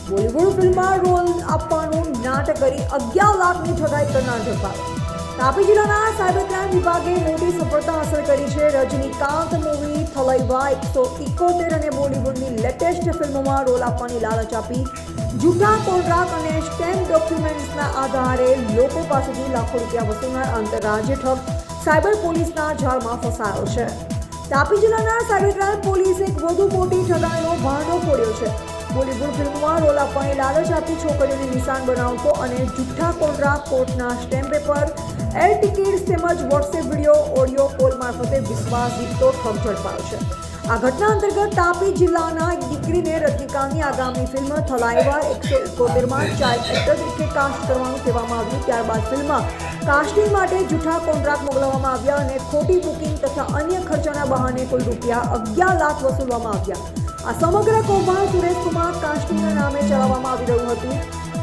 બોલિવૂડ ફિલ્મમાં રોલ આપવાનું નાટક કરી 11 લાખની ઠગાઈ કરનાર ઝડપાયો. તાપી જિલ્લાના સાયબર ક્રાઇમ વિભાગે મોટી સફળતા હાંસલ કરી છે. રજનીકાંત મૂવી થલાઈવા 171 અને બોલિવૂડની લેટેસ્ટ ફિલ્મોમાં રોલ આપવાની લાલચ આપી જૂઠા કોન્ટ્રાક્ટ અને સ્ટેમ્પ ડોક્યુમેન્ટ્સના આધારે લોકો પાસેથી લાખો રૂપિયા વસૂલનાર આંતરરાજ્ય ઠગ સાયબર પોલીસના જાળમાં ફસાયો છે. તાપી જિલ્લાના સાયબર ક્રાઇમ પોલીસે એક વધુ મોટી ઠગાઈનો ભાંડો ફોડ્યો છે. બોલિવૂડ ફિલ્મમાં રોલ આપવાની લાલચ આપી છોકરીઓને નિશાન બનાવતો અને જૂઠા કોન્ટ્રાક્ટ, કોર્ટના સ્ટેમ્પ પેપર, એર ટિકિટ્સ તેમજ વોટ્સએપ વિડીયો, ઓડિયો કોલ મારફતે વિશ્વાસ જીતતો ઠગ ઝડપાયો છે. આ ઘટના અંતર્ગત તાપી જિલ્લાના એક દીકરીને રજનીકાંતની આગામી ફિલ્મ થલાઈવા 171માં ચાઇલ્ડ એક્ટર તરીકે કાસ્ટ કરવાનું કહેવામાં આવ્યું. ત્યારબાદ ફિલ્મમાં કાસ્ટિંગ માટે જૂઠા કોન્ટ્રાક્ટ મોકલવામાં આવ્યા અને ખોટી બુકિંગ તથા અન્ય ખર્ચાના બહાને કુલ રૂપિયા 11 લાખ વસૂલવામાં આવ્યા. આ સમગ્ર કૌભાંડ સુરેશકુમાર કાસ્ટિંગના નામે ચલાવવામાં આવી રહ્યું હતું.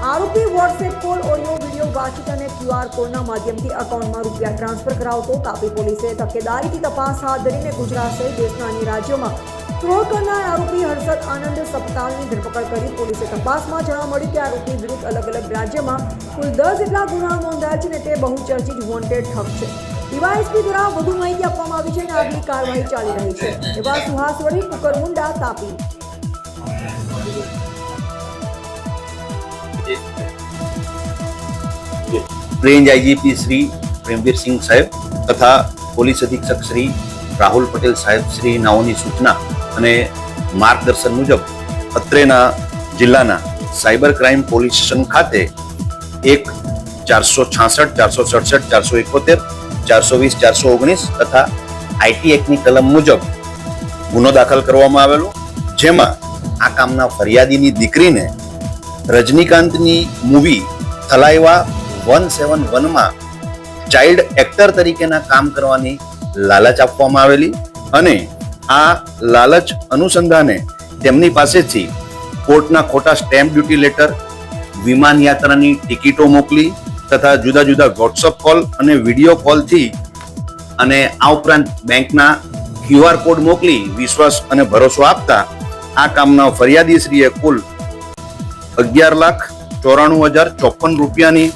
આરોપી વોટ્સએપ કોલ, ઓડિયો, વિડીયો, વાતચીત અને QR કોડના માધ્યમથી અકાઉન્ટમાં રૂપિયા ટ્રાન્સફર કરાવતો. તાપી પોલીસે તકેદારીથી તપાસ હાથ ધરીને ગુજરાત સહિત દેશના અન્ય રાજ્યોમાં ફ્રોડ કરનાર આરોપી હર્ષદ આનંદ સપકાલની ધરપકડ કરી. પોલીસે તપાસમાં જાણવા મળ્યું કે આરોપી વિરુદ્ધ અલગ અલગ રાજ્યમાં કુલ 10 જેટલા ગુનાઓ નોંધાયા છે અને તે બહુચર્ચિત વોન્ટેડ ઠગ છે. ડીવાયએસપી દ્વારા વધુ માહિતી આપવામાં આવી છે અને આગલી કાર્યવાહી ચાલી રહી છે. એવા સુહાસ વડી, કુકરમુંડા, તાપી. रेंज आईजीपी श्री प्रेमवीर सिंह साहेब तथा पोलीस अधीक्षक श्री राहुल पटेल साहेब श्री नाओनी सूचना અને માર્ગદર્શન મુજબ અત્રેના જિલ્લાના સાયબર ક્રાઇમ પોલીસ સ્ટેશન ખાતે 466, 467, 471, 420, 419 તથા આઈટી એક્ટની કલમ મુજબ ગુનો દાખલ કરવામાં આવેલો, જેમાં આ કામના ફરિયાદીની દીકરીને રજનીકાંતની મૂવી થલાઈવા 171માં ચાઇલ્ડ એક્ટર તરીકેના કામ કરવાની લાલચ આપવામાં આવેલી અને આ લાલચ અનુસંધાને તેમની પાસેથી કોર્ટના ખોટા સ્ટેમ્પ ડ્યુટી લેટર, વિમાન યાત્રાની ટિકિટો મોકલી તથા જુદા જુદા વોટ્સઅપ કોલ અને વિડીયો કોલથી અને આ ઉપરાંત બેંકના QR કોડ મોકલી વિશ્વાસ અને ભરોસો આપતા આ કામના ફરિયાદીશ્રીએ કુલ 11,94,054 રૂપિયાની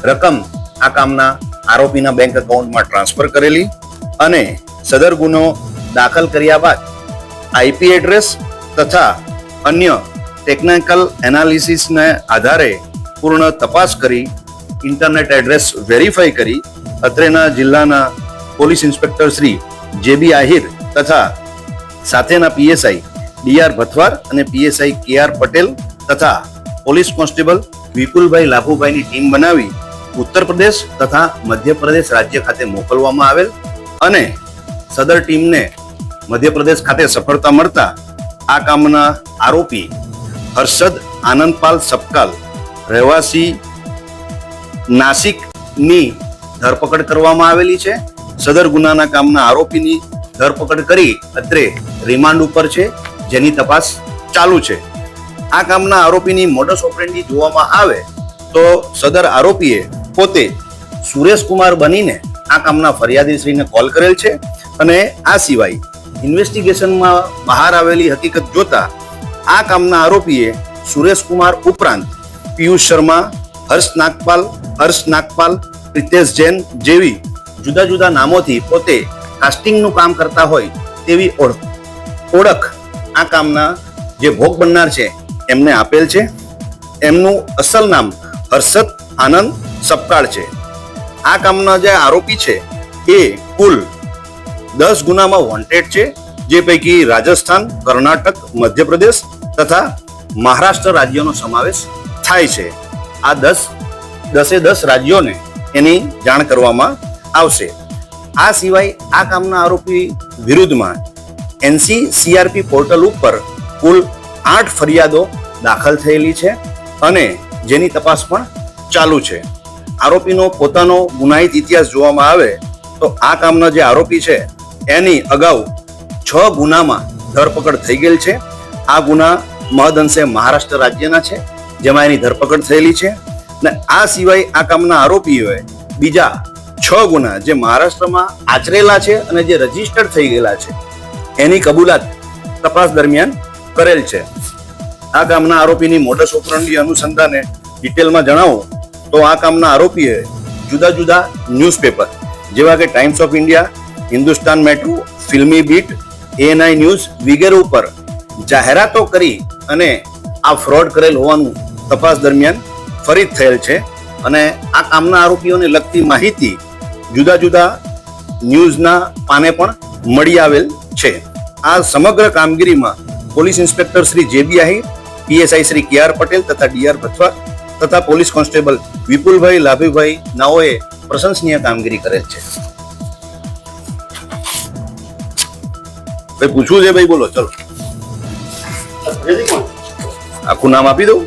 રકમ આ કામના આરોપીના બેંક એકાઉન્ટમાં ટ્રાન્સફર કરેલી અને સદર ગુનો દાખલ કર્યા બાદ આઈપી એડ્રેસ તથા અન્ય ટેકનિકલ એનાલિસિસને આધારે પૂર્ણ તપાસ કરી ઇન્ટરનેટ એડ્રેસ વેરીફાઈ કરી અત્રેના જિલ્લાના police inspector Shri JB Ahir તથા સાથેના PSI DR ભથવાર અને PSI KR પટેલ તથા પોલીસ કોન્સ્ટેબલ વિપુલભાઈ લાભુભાઈની ટીમ બનાવી ઉત્તર પ્રદેશ તથા મધ્યપ્રદેશ રાજ્ય ખાતે મોકલવામાં આવેલ અને સદર ટીમને મધ્યપ્રદેશ ખાતે સફળતા મળતા આ કામના આરોપી હર્ષદ આનંદપાલ સપકાલ રહેવાસી નાસિકની ધરપકડ કરવામાં આવેલી છે. સદર ગુનાના કામના આરોપીની ધરપકડ કરી અત્રે રિમાન્ડ ઉપર છે, જેની તપાસ ચાલુ છે. આ કામના આરોપીની મોડસ ઓપરેન્ડી જોવામાં આવે તો સદર આરોપીએ પોતે સુરેશકુમાર બનીને આ કામના ફરિયાદીશ્રીને કોલ કરેલ છે અને આ સિવાય ઇન્વેસ્ટિગેશનમાં બહાર આવેલી હકીકત જોતા આ કામના આરોપીએ સુરેશકુમાર ઉપરાંત પિયુષ શર્મા, હર્ષ નાગપાલ, પ્રિતેશ જૈન જેવી જુદા જુદા નામોથી પોતે કાસ્ટિંગનું કામ કરતા હોય તેવી ઓળખ આ કામના જે ભોગ બનનાર છે એમને આપેલ છે. એમનું અસલ નામ હર્ષદ આનંદ સપકાળ છે. આ કામના જે આરોપી છે એ કુલ 10 ગુનામાં વોન્ટેડ છે, જે પૈકી રાજસ્થાન, કર્ણાટક, મધ્યપ્રદેશ તથા મહારાષ્ટ્ર રાજ્યોનો સમાવેશ થાય છે. આ 10 રાજ્યોને એની જાણ કરવામાં આવશે. આ સિવાય આ કામના આરોપી વિરુદ્ધમાં NCCRP પોર્ટલ ઉપર કુલ 8 ફરિયાદો દાખલ થયેલી છે અને જેની તપાસ પણ ચાલુ છે. આરોપીનો પોતાનો ગુનાહિત ઇતિહાસ જોવામાં આવે તો આ કામના જે આરોપી છે એની અગાઉ 6 ગુનામાં ધરપકડ થઈ ગયેલ છે. આ ગુના મહદઅંશે મહારાષ્ટ્ર રાજ્યના છે, જેમાં એની ધરપકડ થયેલી છે. અને આ સિવાય આ કામના આરોપીઓએ બીજા 6 ગુના જે મહારાષ્ટ્રમાં આચરેલા છે અને જે રજીસ્ટર્ડ થઈ ગયેલા છે એની કબૂલાત તપાસ દરમિયાન કરેલ છે. આ કામના આરોપીની મોડસ ઓપરન્ડી અનુસંધાને ડિટેલમાં જણાવું તો આ કામના આરોપીએ જુદા જુદા ન્યૂઝપેપર જેવા કે times of India, Hindustan metro, ફિલ્મી બીટ, ANI ન્યૂઝ વગેરે ઉપર જાહેરાતો કરી અને આ ફ્રોડ કરેલ હોવાનું તપાસ દરમિયાન ફરિદ થયેલ છે અને આ કામના આરોપીઓને લગતી માહિતી જુદા જુદા ન્યૂઝના પાને પણ મળી આવેલ છે. આ સમગ્ર કામગીરીમાં police inspector Shri JB Ahir, PSI Shri KR Patel તથા DR ભથ્થા તથા પોલીસ કોન્સ્ટેબલ વિપુલભાઈ લાભીભાઈ નાઓએ પ્રશંસનીય કામગીરી કરેલ છે. ભાઈ પૂછવું છે ભાઈ, બોલો. ચલો આખું નામ આપી દઉં.